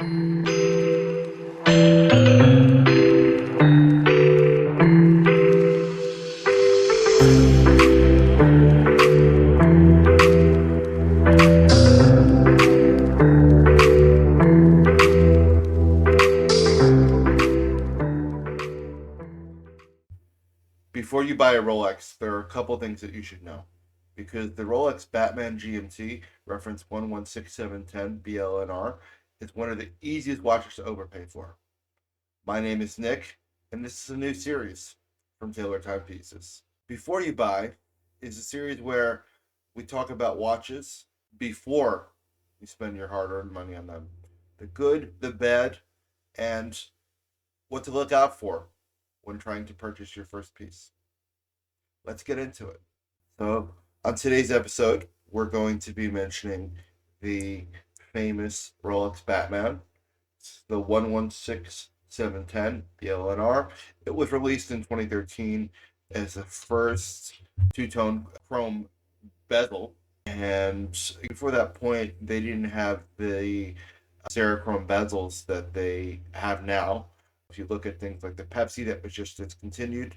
Before you buy a Rolex, there are a couple things that you should know. Because the Rolex Batman GMT, reference 116710 BLNR, is one of the easiest watches to overpay for. My name is Nick, and this is a new series from Taylor Timepieces. Before You Buy is a series where we talk about watches before you spend your hard-earned money on them. The good, the bad, and what to look out for when trying to purchase your first piece. Let's get into it. So, on today's episode, we're going to be mentioning the famous Rolex Batman. It's the 116710 BLNR. It was released in 2013 as the first two-tone chrome bezel. And before that point, they didn't have the Serichrome bezels that they have now. If you look at things like the Pepsi that was just discontinued,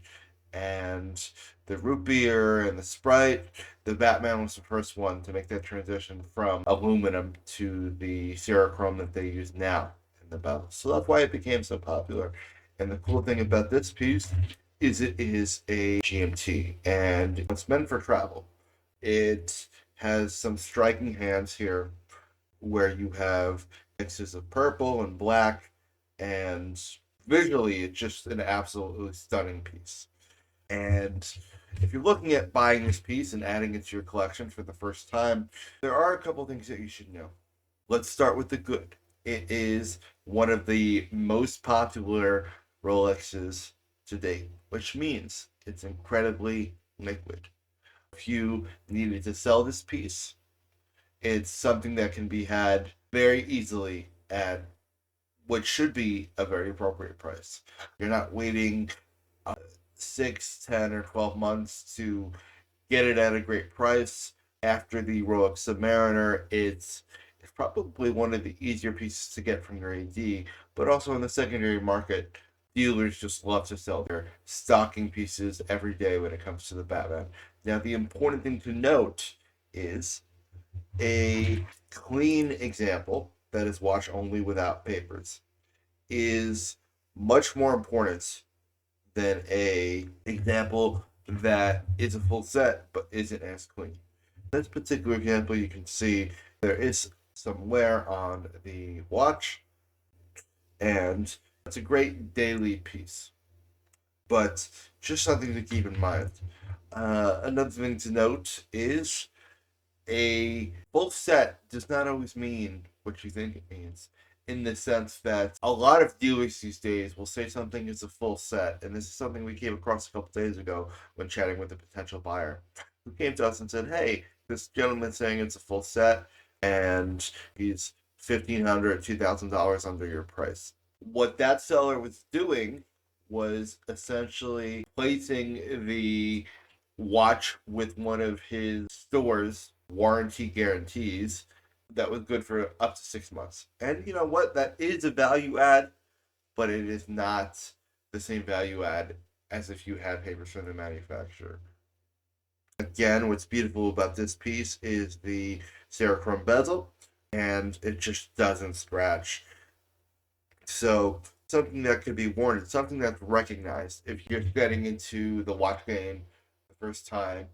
and the root beer and the Sprite, the Batman was the first one to make that transition from aluminum to the Serichrome that they use now in the bezel. So that's why it became so popular. And the cool thing about this piece is it is a GMT, and it's meant for travel. It has some striking hands here where you have mixes of purple and black, and visually it's just an absolutely stunning piece. And if you're looking at buying this piece and adding it to your collection for the first time, there are a couple things that you should know. Let's start with the good. It is one of the most popular Rolexes to date, which means it's incredibly liquid. If you needed to sell this piece, it's something that can be had very easily at what should be a very appropriate price. You're not waiting 6, 10, or 12 months to get it at a great price. After the Rolex Submariner, it's probably one of the easier pieces to get from your AD, but also in the secondary market, dealers just love to sell their stocking pieces every day when it comes to the Batman. Now, the important thing to note is a clean example that is watch only without papers is much more important than a example that is a full set but isn't as clean. In this particular example, you can see there is some wear on the watch, and it's a great daily piece, but just something to keep in mind. Another thing to note is a full set does not always mean what you think it means, in the sense that a lot of dealers these days will say something is a full set, and this is something we came across a couple days ago when chatting with a potential buyer who came to us and said, hey, this gentleman's saying it's a full set and he's $1,500, $2,000 under your price. What that seller was doing was essentially placing the watch with one of his store's warranty guarantees that was good for up to 6 months. And you know what? That is a value add, but it is not the same value add as if you had papers from the manufacturer. Again, what's beautiful about this piece is the Serichrome bezel, and it just doesn't scratch. So something that could be worn, it's something that's recognized if you're getting into the watch game the first time.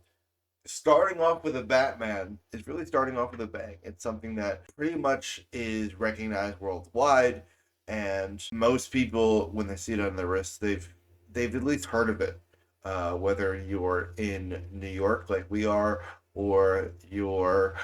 Starting off with a Batman is really starting off with a bang. It's something that pretty much is recognized worldwide, and most people, when they see it on their wrist, they've at least heard of it. Whether you're in New York like we are, or you're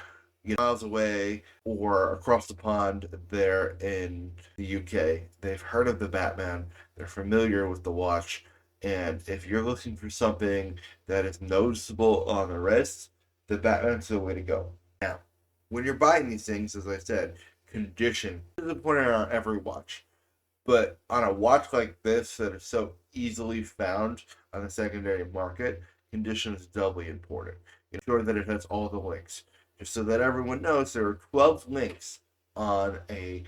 miles away, or across the pond there in the UK, they've heard of the Batman. They're familiar with the watch. And if you're looking for something that is noticeable on the wrist, the Batman's the way to go. Now, when you're buying these things, as I said, condition is important on every watch. But on a watch like this that is so easily found on the secondary market, condition is doubly important. Ensure that it has all the links. Just so that everyone knows, there are 12 links on a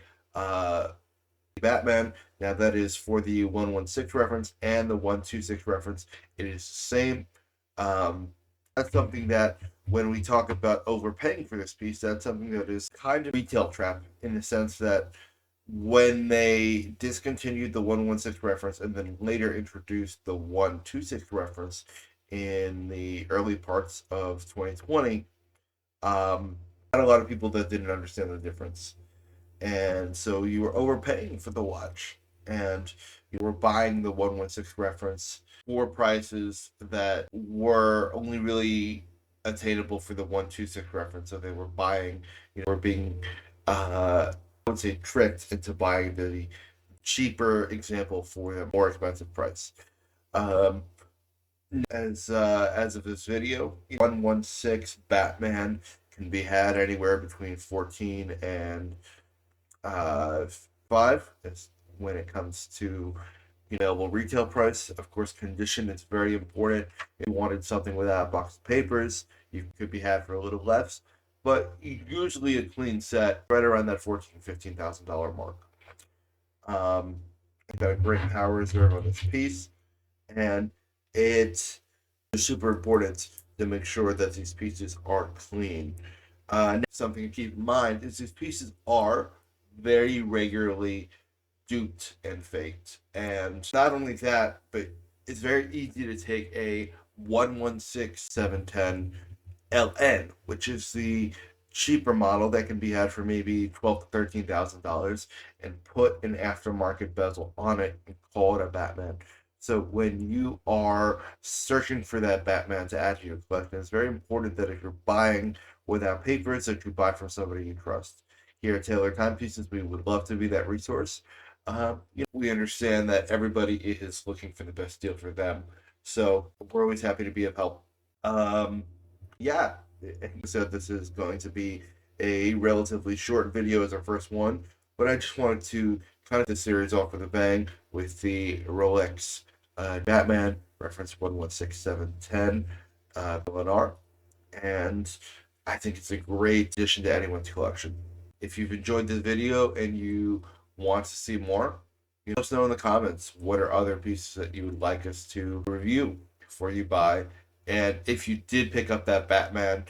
Batman. Now that is for the 116 reference and the 126 reference. It is the same. That's something that when we talk about overpaying for this piece, that's something that is kind of retail trap in the sense that when they discontinued the 116 reference and then later introduced the 126 reference in the early parts of 2020, had a lot of people that didn't understand the difference. And so you were overpaying for the watch, and you were buying the 116 reference for prices that were only really attainable for the 126 reference. So they were buying, were being, I would say, tricked into buying the cheaper example for the more expensive price. Um, as of this video, 116 Batman can be had anywhere between 14 and uh, 5 is when it comes to available retail price. Of course, condition is very important. If you wanted something without a box of papers, you could be had for a little less, but usually a clean set right around that $15,000 mark. I've got a great power reserve on this piece, and it's super important to make sure that these pieces are clean. Something to keep in mind is these pieces are very regularly duped and faked. And not only that, but it's very easy to take a 116710 LN, which is the cheaper model that can be had for maybe $12,000 to $13,000, and put an aftermarket bezel on it and call it a Batman. So when you are searching for that Batman to add to your collection, it's very important that if you're buying without papers, that you buy from somebody you trust. Here at Taylor Timepieces, we would love to be that resource. We understand that everybody is looking for the best deal for them, so we're always happy to be of help. Um, yeah, so this is going to be a relatively short video as our first one, but I just wanted to kind of the series off with a bang with the Rolex Batman reference 116710 Lennar, and I think it's a great addition to anyone's collection. If you've enjoyed this video and you want to see more, let us know in the comments what are other pieces that you would like us to review before you buy. And if you did pick up that Batman,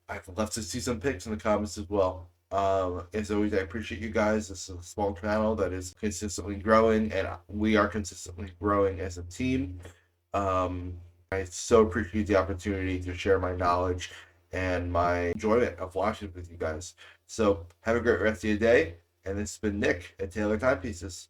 I'd love to see some pics in the comments as well. As always, I appreciate you guys. This is a small channel that is consistently growing, and we are consistently growing as a team. I so appreciate the opportunity to share my knowledge and my enjoyment of watching with you guys. So have a great rest of your day. And this has been Nick at Taylor Timepieces.